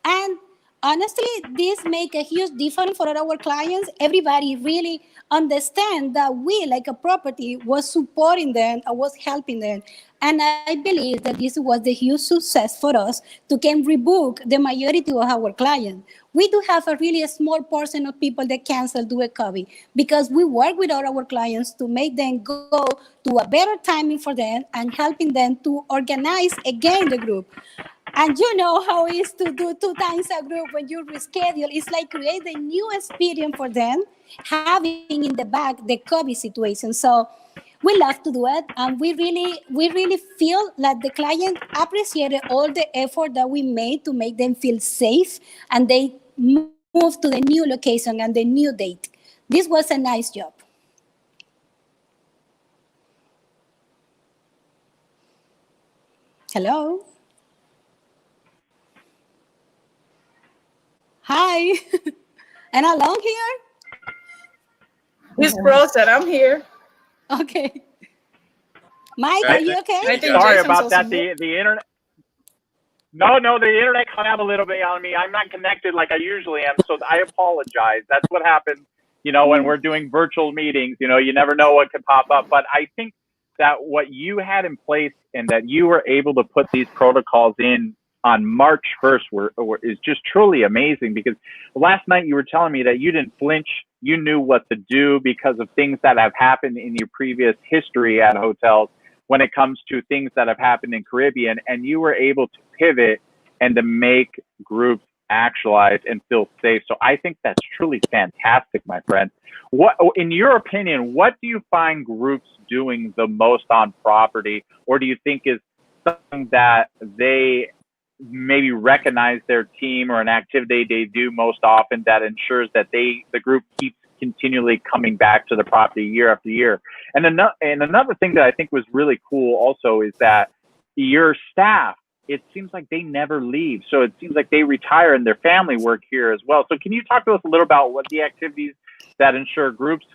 And honestly, this make a huge difference for our clients. Everybody really understand that we, like a property, was supporting them and was helping them. And I believe that this was the huge success for us to can rebook the majority of our clients. We do have a really small portion of people that cancel due to COVID because we work with all our clients to make them go to a better timing for them and helping them to organize again the group. And you know how it is to do 2 times a group when you reschedule. It's like create a new experience for them, having in the back the COVID situation. So we love to do it, and we really feel that the client appreciated all the effort that we made to make them feel safe, and they moved to the new location and the new date. This was a nice job. Hello. Hi. And alone here? Miss Rosa, I'm here. Okay. Mike, are you okay? I think Sorry Jason's about also that. here. The internet. No, the internet cut out a little bit on me. I'm not connected like I usually am, so I apologize. That's what happened. when we're doing virtual meetings, you never know what could pop up. But I think that what you had in place and that you were able to put these protocols in on March 1st is just truly amazing, because last night you were telling me that you didn't flinch. You knew what to do because of things that have happened in your previous history at hotels when it comes to things that have happened in Caribbean, and you were able to pivot and to make groups actualize and feel safe. So I think that's truly fantastic, my friend. What, in your opinion, what do you find groups doing the most on property, or do you think is something that they maybe recognize their team or an activity they do most often that ensures that the group keeps continually coming back to the property year after year? And another thing that I think was really cool also is that your staff, it seems like they never leave. So it seems like they retire and their family work here as well. So can you talk to us a little about what the activities that ensure groups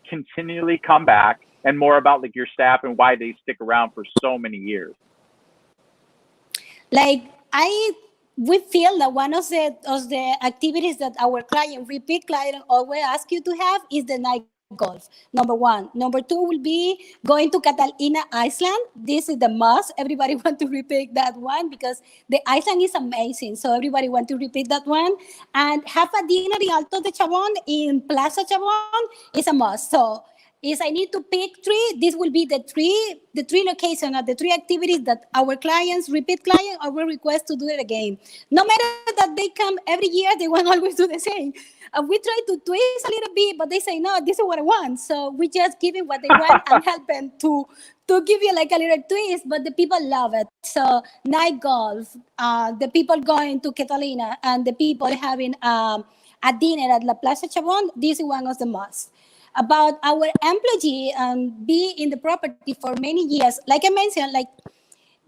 continually come back, and more about like your staff and why they stick around for so many years? We feel that one of the activities that our repeat client always ask you to have is the night golf. Number one. Number two will be going to Catalina Island. This is the must. Everybody want to repeat that one because the island is amazing. So everybody want to repeat that one. And have a dinner in Alto de Chabón in Plaza Chabón is a must. So if I need to pick three, this will be the three locations or the three activities that our repeat clients, will request to do it again. No matter that they come every year, they won't always do the same. We try to twist a little bit, but they say, no, this is what I want. So we just give them what they want and help them to give you like a little twist, but the people love it. So night golf, the people going to Catalina, and the people having a dinner at La Plaza Chabón, this is one of the must. About our employee be in the property for many years. Like I mentioned, like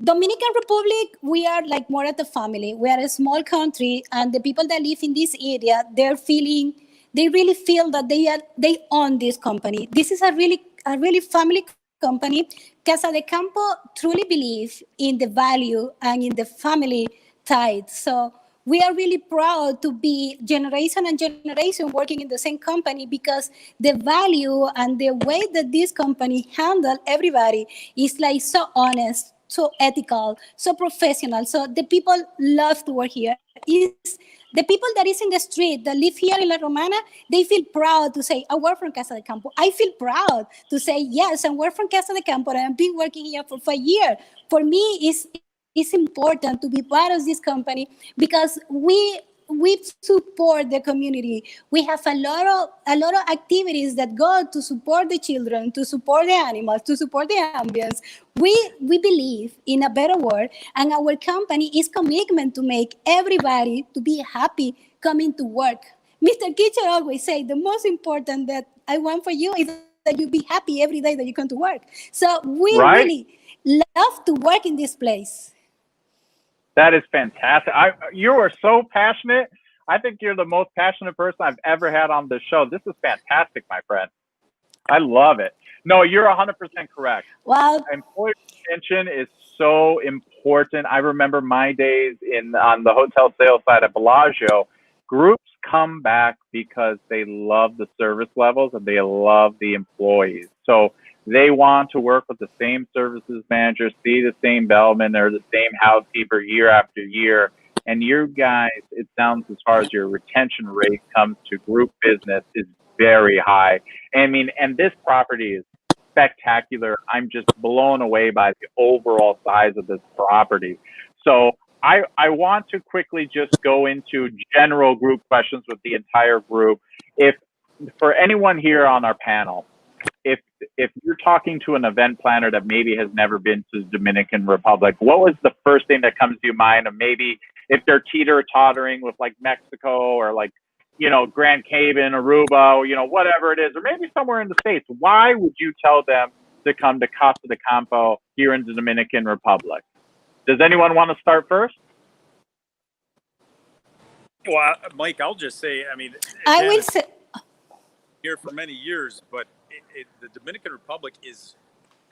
Dominican Republic, we are like more at the family. We are a small country, and the people that live in this area, they really feel that they own this company. This is a really family company. Casa de Campo truly believes in the value and in the family tie. So we are really proud to be generation and generation working in the same company, because the value and the way that this company handle everybody is like so honest, so ethical, so professional. So the people love to work here. The people that is in the street that live here in La Romana, they feel proud to say, I work from Casa de Campo. I feel proud to say, yes, I work from Casa de Campo, and I've been working here for 5 years. For me, it's important to be part of this company, because we support the community. We have a lot of activities that go to support the children, to support the animals, to support the ambience. We believe in a better world, and our company is commitment to make everybody to be happy coming to work. Mr. Kitchen always say, the most important that I want for you is that you be happy every day that you come to work. So we really love to work in this place. That is fantastic. You are so passionate. I think you're the most passionate person I've ever had on the show. This is fantastic, my friend. I love it. No, you're 100% correct. Wow. Employee retention is so important. I remember my days on the hotel sales side at Bellagio. Groups come back because they love the service levels and they love the employees. So they want to work with the same services manager, see the same bellman or the same housekeeper year after year. And you guys, it sounds, as far as your retention rate comes to group business, is very high. I mean, and this property is spectacular. I'm just blown away by the overall size of this property. So I want to quickly just go into general group questions with the entire group. If for anyone here on our panel, if you're talking to an event planner that maybe has never been to the Dominican Republic, what was the first thing that comes to your mind? Or maybe if they're teeter-tottering with like Mexico or like, Grand Cayman, Aruba, whatever it is, or maybe somewhere in the States, why would you tell them to come to Casa de Campo here in the Dominican Republic? Does anyone want to start first? Well, Mike, I'll just say, I mean, I will say here for many years, but the Dominican Republic is,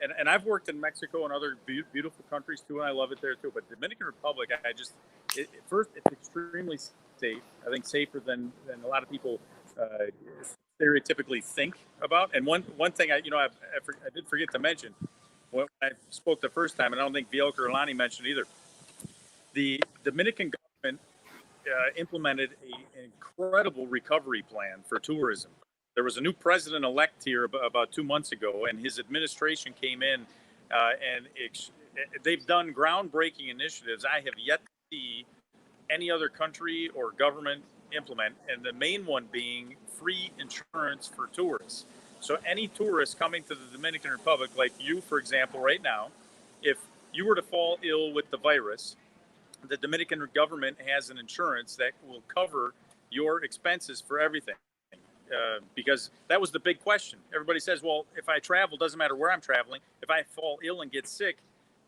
and I've worked in Mexico and other beautiful countries too, and I love it there too. But Dominican Republic, first, it's extremely safe. I think safer than a lot of people stereotypically think about. And one thing I did forget to mention when I spoke the first time, and I don't think Vielker or Lonnie mentioned either. The Dominican government implemented an incredible recovery plan for tourism. There was a new president-elect here about 2 months ago, and his administration came in, and they've done groundbreaking initiatives I have yet to see any other country or government implement, and the main one being free insurance for tourists. So any tourist coming to the Dominican Republic, like you, for example, right now, if you were to fall ill with the virus, the Dominican government has an insurance that will cover your expenses for everything. Because that was the big question. Everybody says, well, if I travel, doesn't matter where I'm traveling. If I fall ill and get sick,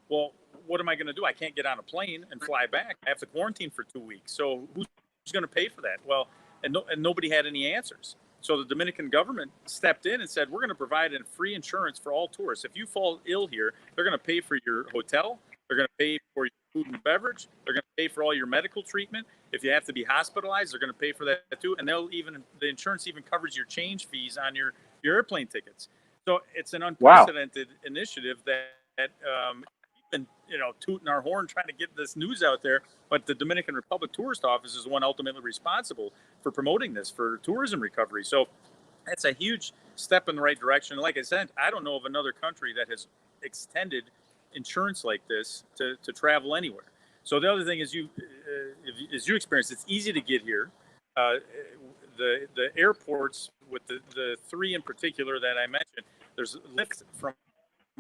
well, what am I going to do? I can't get on a plane and fly back. I have to quarantine for 2 weeks. So who's going to pay for that? Well, and nobody had any answers. So the Dominican government stepped in and said, we're going to provide a free insurance for all tourists. If you fall ill here, they're going to pay for your hotel. They're going to pay for your food and beverage. They're going to pay for all your medical treatment. If you have to be hospitalized, they're going to pay for that too. And the insurance even covers your change fees on your airplane tickets. So it's an unprecedented initiative that we've been, tooting our horn trying to get this news out there. But the Dominican Republic Tourist Office is the one ultimately responsible for promoting this for tourism recovery. So that's a huge step in the right direction. Like I said, I don't know of another country that has extended insurance like this to travel anywhere. So the other thing is as you experience, it's easy to get here. The airports with the three in particular that I mentioned, there's lifts from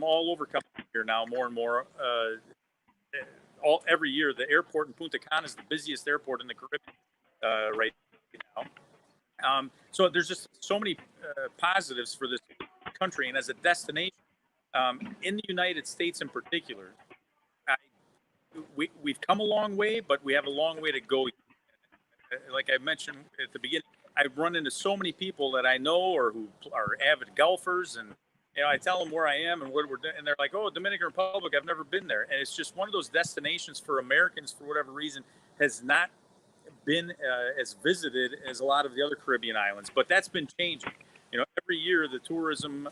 all over coming here now, more and more. Every year, the airport in Punta Cana is the busiest airport in the Caribbean right now. So there's just so many positives for this country, and as a destination, in the United States in particular, we've come a long way, but we have a long way to go. Like I mentioned at the beginning, I've run into so many people that I know or who are avid golfers, and I tell them where I am and what we're doing, and they're like, "Oh, Dominican Republic, I've never been there." And it's just one of those destinations for Americans, for whatever reason, has not been as visited as a lot of the other Caribbean islands. But that's been changing. Every year the tourism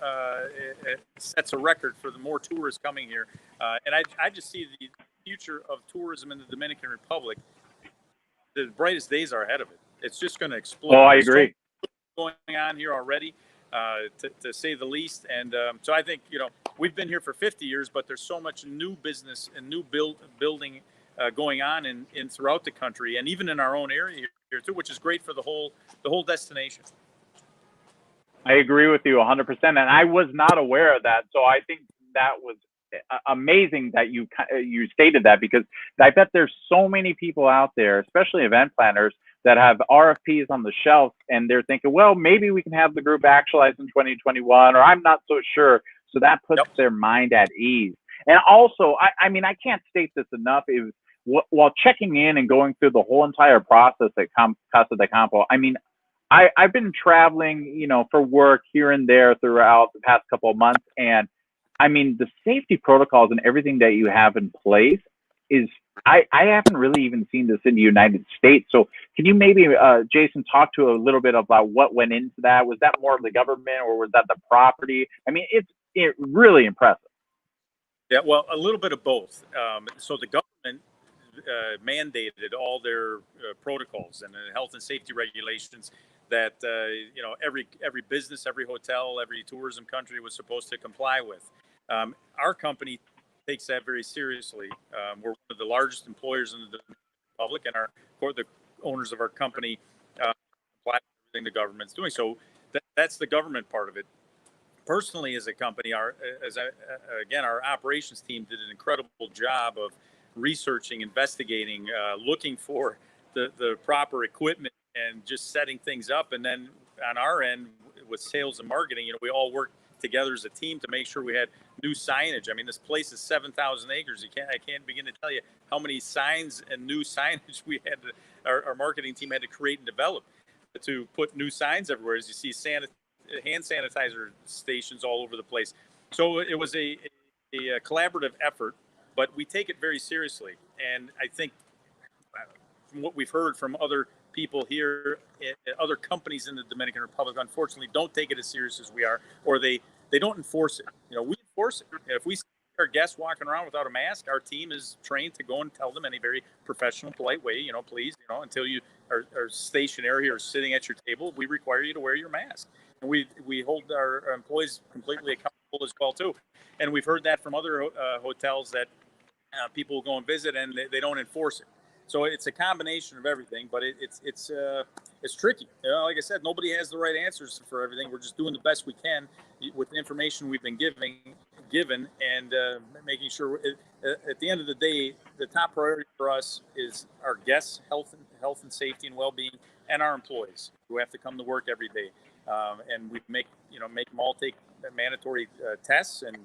sets a record for the more tourists coming here, and I just see the future of tourism in the Dominican Republic. The brightest days are ahead of it. It's just going to explode. Oh, I agree. Going on here already, to say the least. And so I think we've been here for 50 years, but there's so much new business and new building going on in throughout the country, and even in our own area here too, which is great for the whole destination. I agree with you 100%, and I was not aware of that. So I think that was amazing that you stated that, because I bet there's so many people out there, especially event planners, that have RFPs on the shelf, and they're thinking, well, maybe we can have the group actualize in 2021, or I'm not so sure. So that puts their mind at ease. And also, I mean, I can't state this enough. While checking in and going through the whole entire process at Casa de Campo, I mean, I've been traveling, for work here and there throughout the past couple of months. And I mean, the safety protocols and everything that you have in place is, I haven't really even seen this in the United States. So can you maybe, Jason, talk to a little bit about what went into that? Was that more of the government, or was that the property? I mean, it's really impressive. Yeah, well, a little bit of both. So the government mandated all their protocols and health and safety regulations that every business, every hotel, every tourism country was supposed to comply with. Our company takes that very seriously. We're one of the largest employers in the Republic, and the owners of our company comply with everything the government's doing. So that's the government part of it. Personally, as a company, our operations team did an incredible job of researching, investigating, looking for the proper equipment, and just setting things up. And then on our end, with sales and marketing, we all worked together as a team to make sure we had new signage. I mean, this place is 7,000 acres. I can't begin to tell you how many signs and new signage our marketing team had to create and develop to put new signs everywhere. As you see, hand sanitizer stations all over the place. So it was a collaborative effort, but we take it very seriously. And I think from what we've heard from other people here at other companies in the Dominican Republic, unfortunately, don't take it as serious as we are, or they don't enforce it. We enforce it. If we see our guests walking around without a mask, our team is trained to go and tell them in a very professional, polite way, please, until you are stationary or sitting at your table, we require you to wear your mask. And we hold our employees completely accountable as well, too. And we've heard that from other hotels that people will go and visit and they don't enforce it. So it's a combination of everything, but it's tricky. Like I said, nobody has the right answers for everything. We're just doing the best we can with the information we've been given, and making sure. At the end of the day, the top priority for us is our guests' health and safety and well-being, and our employees who have to come to work every day. And we make them all take mandatory tests, and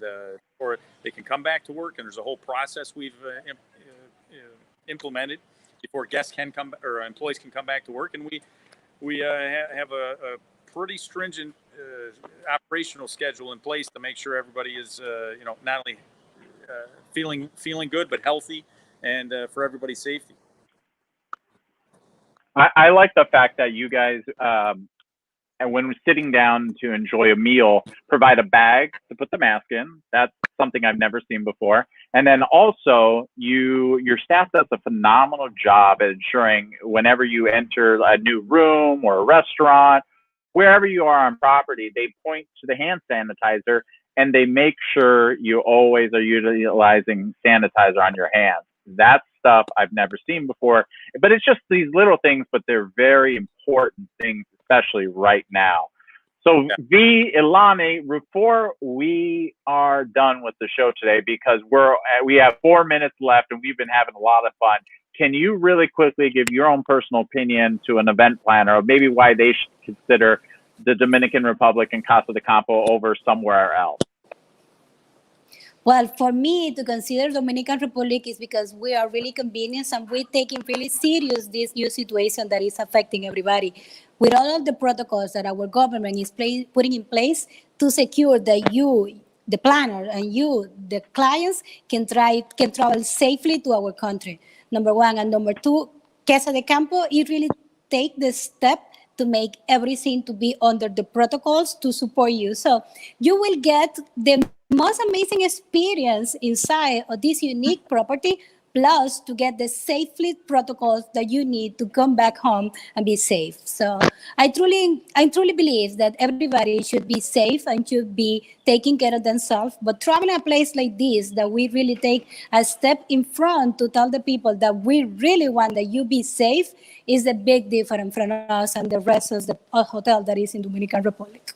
or they can come back to work. And there's a whole process we've implemented before guests can come or employees can come back to work. And we have a pretty stringent operational schedule in place to make sure everybody is not only feeling good but healthy, and for everybody's safety. I like the fact that you guys, and when sitting down to enjoy a meal, provide a bag to put the mask in. That's something I've never seen before. And then also, your staff does a phenomenal job at ensuring whenever you enter a new room or a restaurant, wherever you are on property, they point to the hand sanitizer and they make sure you always are utilizing sanitizer on your hands. That's stuff I've never seen before. But it's just these little things, but they're very important things, especially right now. So, V, Ilani, before we are done with the show today, because we have 4 minutes left and we've been having a lot of fun, can you really quickly give your own personal opinion to an event planner, or maybe why they should consider the Dominican Republic and Casa de Campo over somewhere else? Well, for me, to consider Dominican Republic is because we are really convenient and we're taking really serious this new situation that is affecting everybody. With all of the protocols that our government is putting in place to secure that you, the planner, and you, the clients, can travel safely to our country. Number one. And number two, Casa de Campo, it really take the step to make everything to be under the protocols to support you. So you will get the most amazing experience inside of this unique property, plus to get the safety protocols that you need to come back home and be safe. So I truly believe that everybody should be safe and should be taking care of themselves. But traveling a place like this, that we really take a step in front to tell the people that we really want that you be safe, is a big difference from us and the rest of the hotel that is in Dominican Republic.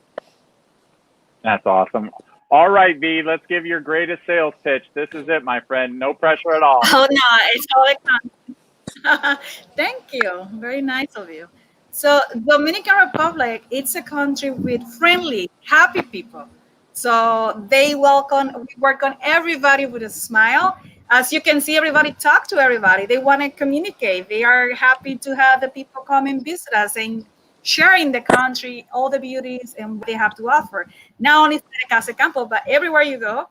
That's awesome. All right, V, let's give your greatest sales pitch. This is it, my friend. No pressure at all. Oh, no, it's all exciting. Thank you. Very nice of you. So Dominican Republic, it's a country with friendly, happy people. So we work on everybody with a smile. As you can see, everybody talk to everybody. They want to communicate. They are happy to have the people come and visit us and sharing the country, all the beauties and what they have to offer. Not only at Casa de Campo, but everywhere you go,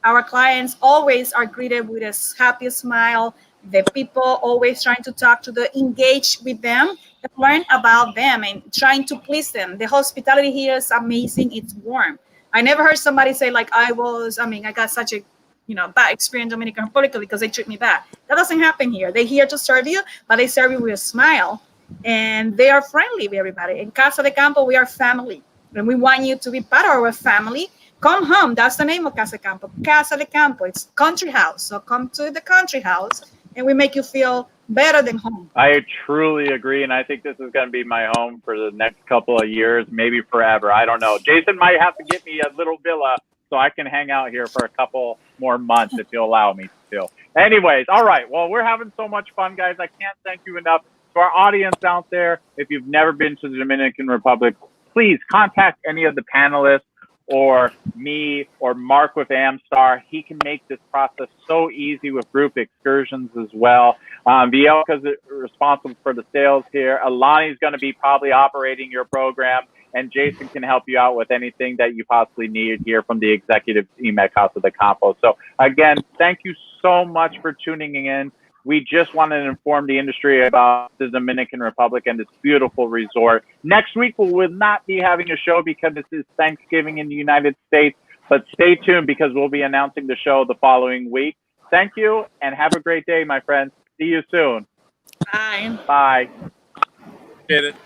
our clients always are greeted with a happy smile. The people always trying to talk to them, engage with them, and learn about them and trying to please them. The hospitality here is amazing. It's warm. I never heard somebody say like I got such a bad experience in Dominican Republic because they treat me bad. That doesn't happen here. They're here to serve you, but they serve you with a smile. And they are friendly with everybody. In Casa de Campo, we are family. And we want you to be part of our family. Come home. That's the name of Casa de Campo. Casa de Campo. It's country house. So come to the country house and we make you feel better than home. I truly agree. And I think this is going to be my home for the next couple of years, maybe forever. I don't know. Jason might have to get me a little villa so I can hang out here for a couple more months if you'll allow me to. Anyways, all right. Well, we're having so much fun, guys. I can't thank you enough. To our audience out there, if you've never been to the Dominican Republic, please contact any of the panelists or me or Mark with Amstar. He can make this process so easy with group excursions as well. Vielka's responsible for the sales here. Ilani's going to be probably operating your program, and Jason can help you out with anything that you possibly need here from the executive team at Casa de Campo. So again, thank you so much for tuning in. We just wanted to inform the industry about the Dominican Republic and this beautiful resort. Next week, we will not be having a show because this is Thanksgiving in the United States, but stay tuned because we'll be announcing the show the following week. Thank you and have a great day, my friends. See you soon. Bye. Bye. Get it.